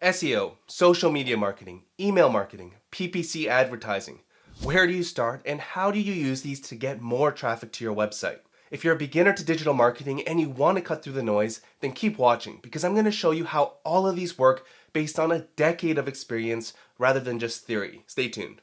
SEO, social media marketing, email marketing, PPC advertising. Where do you start and how do you use these to get more traffic to your website? If you're a beginner to digital marketing and you want to cut through the noise, then keep watching because I'm going to show you how all of these work based on a decade of experience rather than just theory. Stay tuned.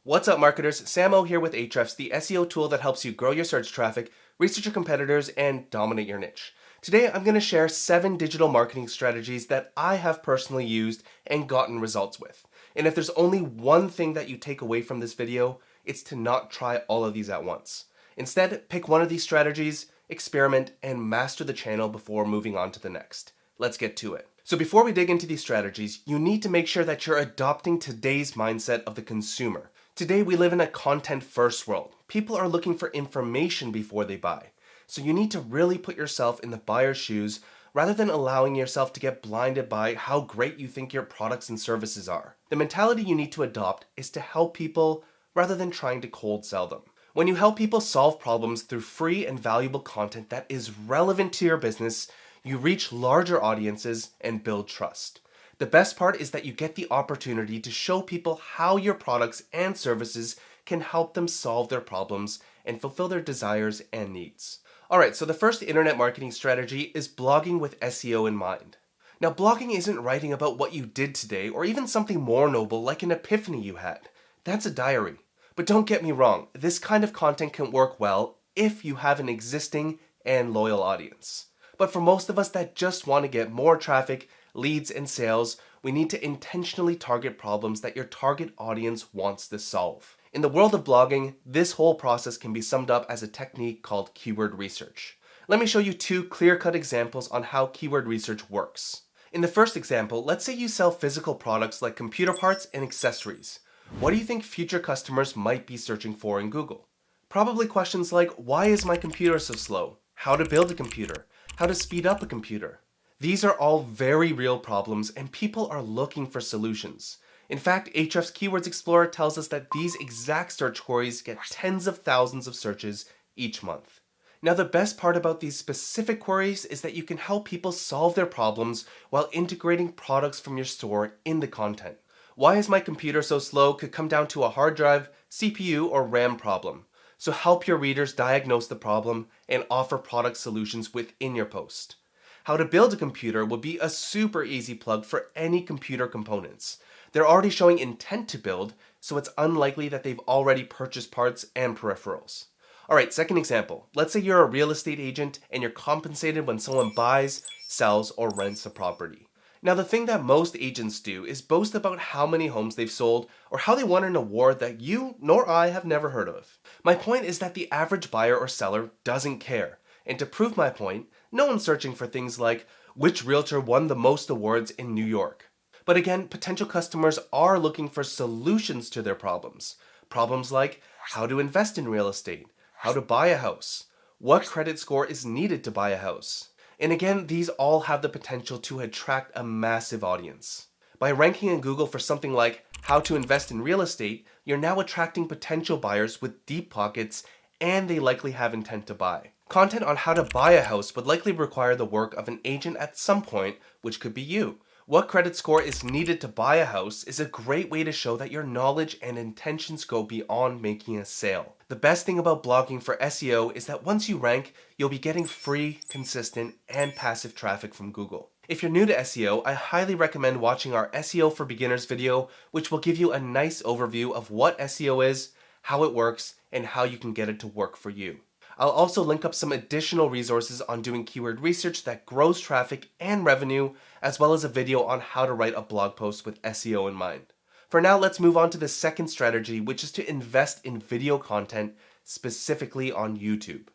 What's up marketers, Samo here with Ahrefs, the SEO tool that helps you grow your search traffic, research your competitors, and dominate your niche. Today I'm going to share 7 digital marketing strategies that I have personally used and gotten results with. And if there's only one thing that you take away from this video, it's to not try all of these at once. Instead, pick one of these strategies, experiment, and master the channel before moving on to the next. Let's get to it. So before we dig into these strategies, you need to make sure that you're adopting today's mindset of the consumer. Today we live in a content-first world. People are looking for information before they buy. So you need to really put yourself in the buyer's shoes rather than allowing yourself to get blinded by how great you think your products and services are. The mentality you need to adopt is to help people rather than trying to cold sell them. When you help people solve problems through free and valuable content that is relevant to your business, you reach larger audiences and build trust. The best part is that you get the opportunity to show people how your products and services can help them solve their problems and fulfill their desires and needs. Alright, so the first internet marketing strategy is blogging with SEO in mind. Now, blogging isn't writing about what you did today or even something more noble like an epiphany you had. That's a diary. But don't get me wrong, this kind of content can work well if you have an existing and loyal audience. But for most of us that just want to get more traffic, leads, and sales, we need to intentionally target problems that your target audience wants to solve. In the world of blogging, this whole process can be summed up as a technique called keyword research. Let me show you 2 clear-cut examples on how keyword research works. In the first example, let's say you sell physical products like computer parts and accessories. What do you think future customers might be searching for in Google? Probably questions like, why is my computer so slow? How to build a computer? How to speed up a computer? These are all very real problems and people are looking for solutions. In fact, Ahrefs Keywords Explorer tells us that these exact search queries get tens of thousands of searches each month. Now, the best part about these specific queries is that you can help people solve their problems while integrating products from your store in the content. Why is my computer so slow could come down to a hard drive, CPU, or RAM problem. So help your readers diagnose the problem and offer product solutions within your post. How to build a computer would be a super easy plug for any computer components. They're already showing intent to build, so it's unlikely that they've already purchased parts and peripherals. Alright, second example. Let's say you're a real estate agent and you're compensated when someone buys, sells, or rents a property. Now, the thing that most agents do is boast about how many homes they've sold or how they won an award that you nor I have never heard of. My point is that the average buyer or seller doesn't care. And to prove my point, no one's searching for things like which realtor won the most awards in New York. But again, potential customers are looking for solutions to their problems. Problems like how to invest in real estate, how to buy a house, what credit score is needed to buy a house. And again, these all have the potential to attract a massive audience. By ranking in Google for something like how to invest in real estate, you're now attracting potential buyers with deep pockets and they likely have intent to buy. Content on how to buy a house would likely require the work of an agent at some point, which could be you. What credit score is needed to buy a house is a great way to show that your knowledge and intentions go beyond making a sale. The best thing about blogging for SEO is that once you rank, you'll be getting free, consistent, and passive traffic from Google. If you're new to SEO, I highly recommend watching our SEO for Beginners video, which will give you a nice overview of what SEO is, how it works, and how you can get it to work for you. I'll also link up some additional resources on doing keyword research that grows traffic and revenue, as well as a video on how to write a blog post with SEO in mind. For now, let's move on to the second strategy, which is to invest in video content, specifically on YouTube.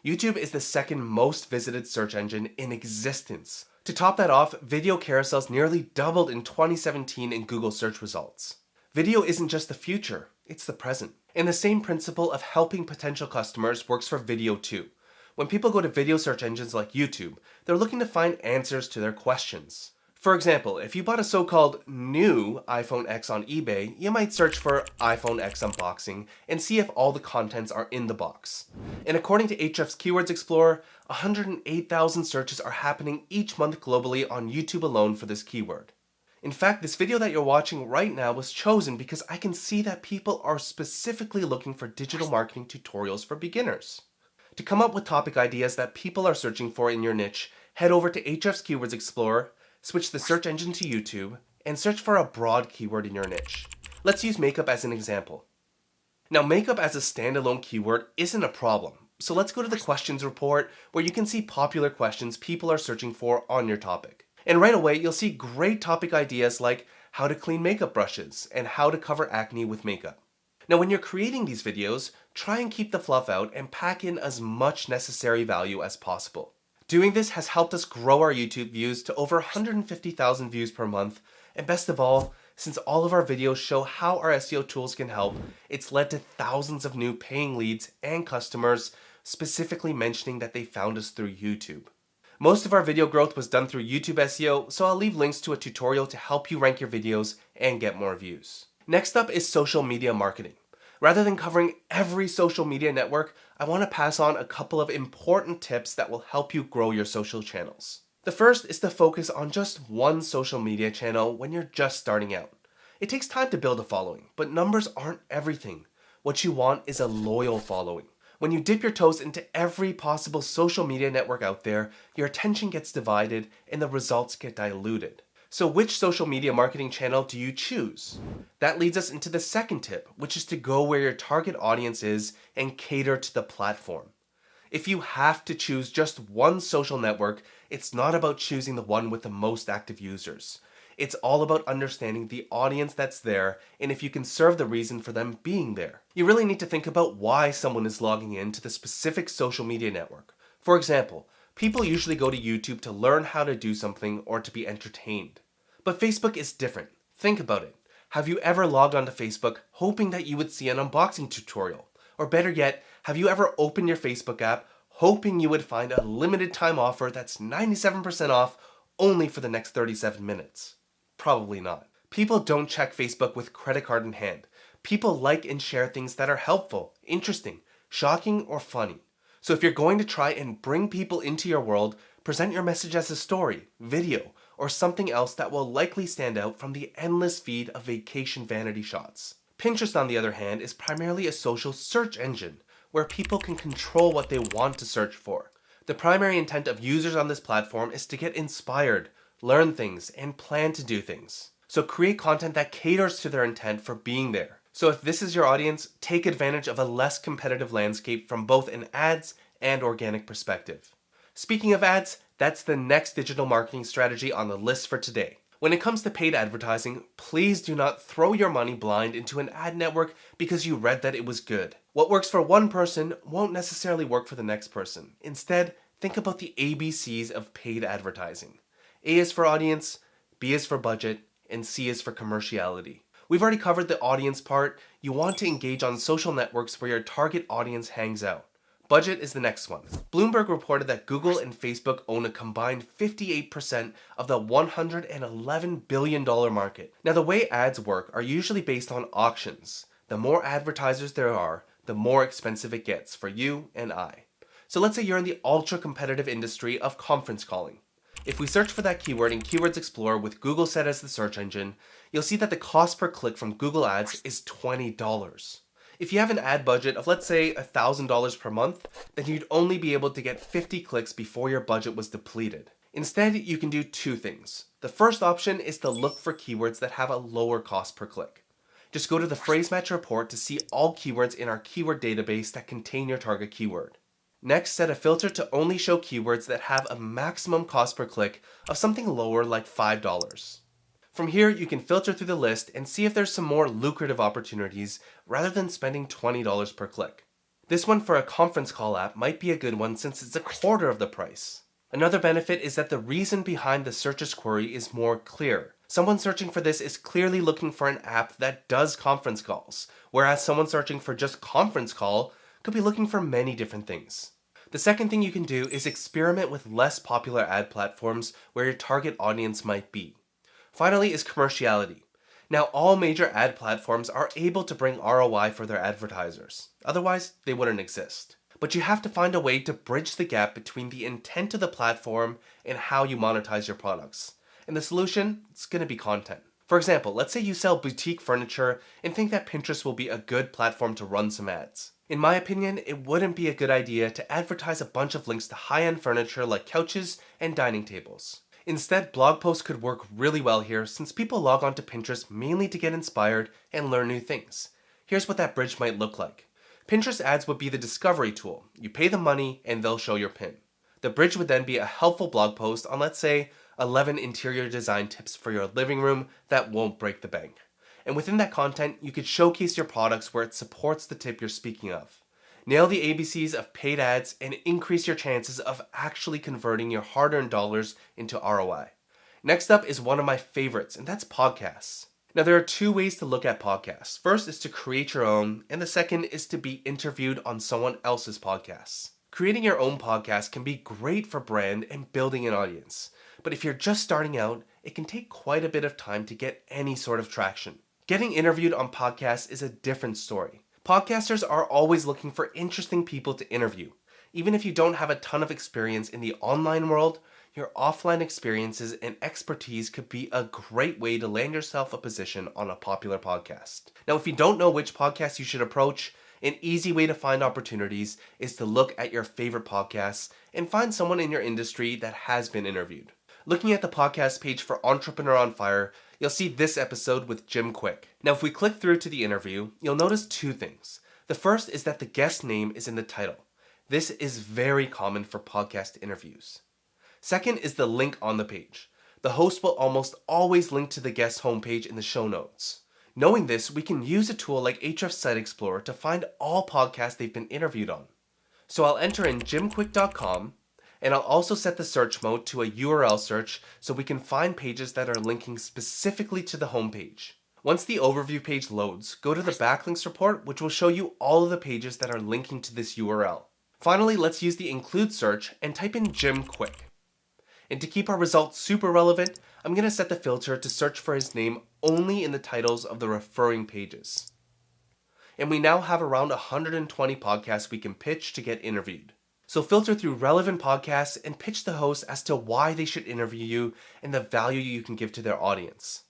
YouTube is the second most visited search engine in existence. To top that off, video carousels nearly doubled in 2017 in Google search results. Video isn't just the future, it's the present. And the same principle of helping potential customers works for video too. When people go to video search engines like YouTube, they're looking to find answers to their questions. For example, if you bought a so-called new iPhone X on eBay, you might search for iPhone X unboxing and see if all the contents are in the box. And according to Ahrefs Keywords Explorer, 108,000 searches are happening each month globally on YouTube alone for this keyword. In fact, this video that you're watching right now was chosen because I can see that people are specifically looking for digital marketing tutorials for beginners. To come up with topic ideas that people are searching for in your niche, head over to Ahrefs Keywords Explorer, switch the search engine to YouTube, and search for a broad keyword in your niche. Let's use makeup as an example. Now, makeup as a standalone keyword isn't a problem, so let's go to the questions report where you can see popular questions people are searching for on your topic. And right away, you'll see great topic ideas like how to clean makeup brushes and how to cover acne with makeup. Now, when you're creating these videos, try and keep the fluff out and pack in as much necessary value as possible. Doing this has helped us grow our YouTube views to over 150,000 views per month, and best of all, since all of our videos show how our SEO tools can help, it's led to thousands of new paying leads and customers specifically mentioning that they found us through YouTube. Most of our video growth was done through YouTube SEO, so I'll leave links to a tutorial to help you rank your videos and get more views. Next up is social media marketing. Rather than covering every social media network, I want to pass on a couple of important tips that will help you grow your social channels. The first is to focus on just one social media channel when you're just starting out. It takes time to build a following, but numbers aren't everything. What you want is a loyal following. When you dip your toes into every possible social media network out there, your attention gets divided and the results get diluted. So which social media marketing channel do you choose? That leads us into the second tip, which is to go where your target audience is and cater to the platform. If you have to choose just one social network, it's not about choosing the one with the most active users. It's all about understanding the audience that's there and if you can serve the reason for them being there. You really need to think about why someone is logging in to the specific social media network. For example, people usually go to YouTube to learn how to do something or to be entertained. But Facebook is different. Think about it. Have you ever logged onto Facebook hoping that you would see an unboxing tutorial? Or better yet, have you ever opened your Facebook app hoping you would find a limited time offer that's 97% off only for the next 37 minutes? Probably not. People don't check Facebook with credit card in hand. People like and share things that are helpful, interesting, shocking, or funny. So if you're going to try and bring people into your world, present your message as a story, video, or something else that will likely stand out from the endless feed of vacation vanity shots. Pinterest, on the other hand, is primarily a social search engine where people can control what they want to search for. The primary intent of users on this platform is to get inspired, learn things, and plan to do things. So create content that caters to their intent for being there. So if this is your audience, take advantage of a less competitive landscape from both an ads and organic perspective. Speaking of ads, that's the next digital marketing strategy on the list for today. When it comes to paid advertising, please do not throw your money blind into an ad network because you read that it was good. What works for one person won't necessarily work for the next person. Instead, think about the ABCs of paid advertising. A is for audience, B is for budget, and C is for commerciality. We've already covered the audience part. You want to engage on social networks where your target audience hangs out. Budget is the next one. Bloomberg reported that Google and Facebook own a combined 58% of the $111 billion market. Now, the way ads work are usually based on auctions. The more advertisers there are, the more expensive it gets for you and I. So let's say you're in the ultra-competitive industry of conference calling. If we search for that keyword in Keywords Explorer with Google set as the search engine, you'll see that the cost per click from Google Ads is $20. If you have an ad budget of, let's say, $1,000 per month, then you'd only be able to get 50 clicks before your budget was depleted. Instead, you can do two things. The first option is to look for keywords that have a lower cost per click. Just go to the phrase match report to see all keywords in our keyword database that contain your target keyword. Next, set a filter to only show keywords that have a maximum cost per click of something lower like $5. From here, you can filter through the list and see if there's some more lucrative opportunities rather than spending $20 per click. This one for a conference call app might be a good one since it's a quarter of the price. Another benefit is that the reason behind the searcher's query is more clear. Someone searching for this is clearly looking for an app that does conference calls, whereas someone searching for just conference call could be looking for many different things. The second thing you can do is experiment with less popular ad platforms where your target audience might be. Finally is commerciality. Now, all major ad platforms are able to bring ROI for their advertisers. Otherwise, they wouldn't exist. But you have to find a way to bridge the gap between the intent of the platform and how you monetize your products. And the solution, it's going to be content. For example, let's say you sell boutique furniture and think that Pinterest will be a good platform to run some ads. In my opinion, it wouldn't be a good idea to advertise a bunch of links to high-end furniture like couches and dining tables. Instead, blog posts could work really well here since people log on to Pinterest mainly to get inspired and learn new things. Here's what that bridge might look like. Pinterest ads would be the discovery tool. You pay the money and they'll show your pin. The bridge would then be a helpful blog post on, let's say, 11 interior design tips for your living room that won't break the bank. And within that content, you could showcase your products where it supports the tip you're speaking of. Nail the ABCs of paid ads and increase your chances of actually converting your hard-earned dollars into ROI. Next up is one of my favorites, and that's podcasts. Now, there are two ways to look at podcasts. First is to create your own, and the second is to be interviewed on someone else's podcasts. Creating your own podcast can be great for brand and building an audience. But if you're just starting out, it can take quite a bit of time to get any sort of traction. Getting interviewed on podcasts is a different story. Podcasters are always looking for interesting people to interview. Even if you don't have a ton of experience in the online world, your offline experiences and expertise could be a great way to land yourself a position on a popular podcast. Now, if you don't know which podcast you should approach, an easy way to find opportunities is to look at your favorite podcasts and find someone in your industry that has been interviewed. Looking at the podcast page for Entrepreneur on Fire, you'll see this episode with Jim Kwik. Now, if we click through to the interview, you'll notice two things. The first is that the guest name is in the title. This is very common for podcast interviews. Second is the link on the page. The host will almost always link to the guest's homepage in the show notes. Knowing this, we can use a tool like Ahrefs Site Explorer to find all podcasts they've been interviewed on. So I'll enter in jimkwik.com, and I'll also set the search mode to a URL search so we can find pages that are linking specifically to the homepage. Once the overview page loads, go to the backlinks report, which will show you all of the pages that are linking to this URL. Finally, let's use the include search and type in Jim Kwik. And to keep our results super relevant, I'm going to set the filter to search for his name only in the titles of the referring pages. And we now have around 120 podcasts we can pitch to get interviewed. So filter through relevant podcasts and pitch the host as to why they should interview you and the value you can give to their audience.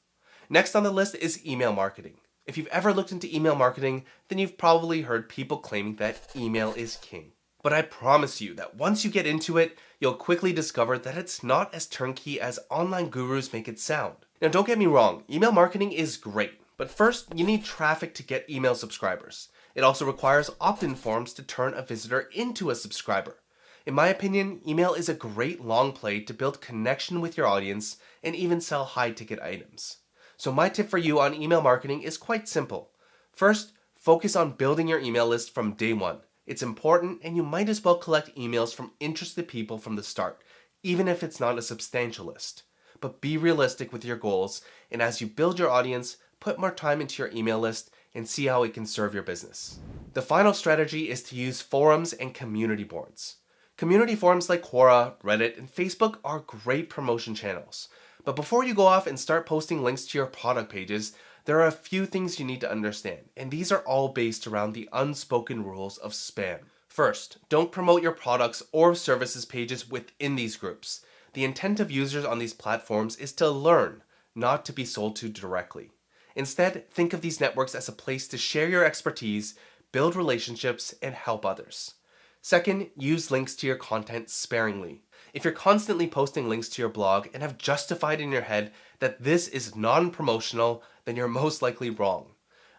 Next on the list is email marketing. If you've ever looked into email marketing, then you've probably heard people claiming that email is king. But I promise you that once you get into it, you'll quickly discover that it's not as turnkey as online gurus make it sound. Now, don't get me wrong, email marketing is great, but first you need traffic to get email subscribers. It also requires opt-in forms to turn a visitor into a subscriber. In my opinion, email is a great long play to build connection with your audience and even sell high-ticket items. So my tip for you on email marketing is quite simple. First, focus on building your email list from day one. It's important, and you might as well collect emails from interested people from the start, even if it's not a substantial list. But be realistic with your goals, and as you build your audience, put more time into your email list and see how it can serve your business. The final strategy is to use forums and community boards. Community forums like Quora, Reddit, and Facebook are great promotion channels. But before you go off and start posting links to your product pages, there are a few things you need to understand, and these are all based around the unspoken rules of spam. First, don't promote your products or services pages within these groups. The intent of users on these platforms is to learn, not to be sold to directly. Instead, think of these networks as a place to share your expertise, build relationships, and help others. Second, use links to your content sparingly. If you're constantly posting links to your blog and have justified in your head that this is non-promotional, then you're most likely wrong.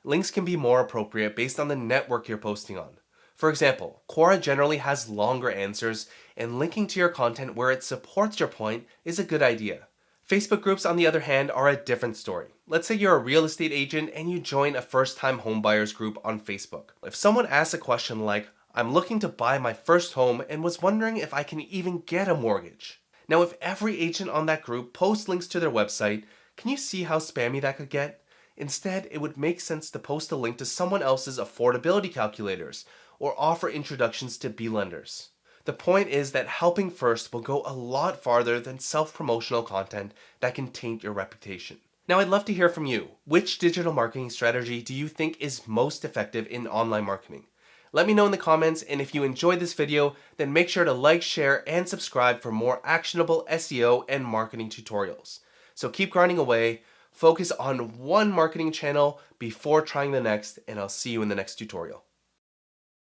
Links can be more appropriate based on the network you're posting on. For example, Quora generally has longer answers, and linking to your content where it supports your point is a good idea. Facebook groups, on the other hand, are a different story. Let's say you're a real estate agent and you join a first-time homebuyers group on Facebook. If someone asks a question like, "I'm looking to buy my first home and was wondering if I can even get a mortgage." Now, if every agent on that group posts links to their website, can you see how spammy that could get? Instead, it would make sense to post a link to someone else's affordability calculators or offer introductions to B-lenders. The point is that helping first will go a lot farther than self-promotional content that can taint your reputation. Now, I'd love to hear from you. Which digital marketing strategy do you think is most effective in online marketing? Let me know in the comments, and if you enjoyed this video, then make sure to like, share, and subscribe for more actionable SEO and marketing tutorials. So keep grinding away, focus on one marketing channel before trying the next, and I'll see you in the next tutorial.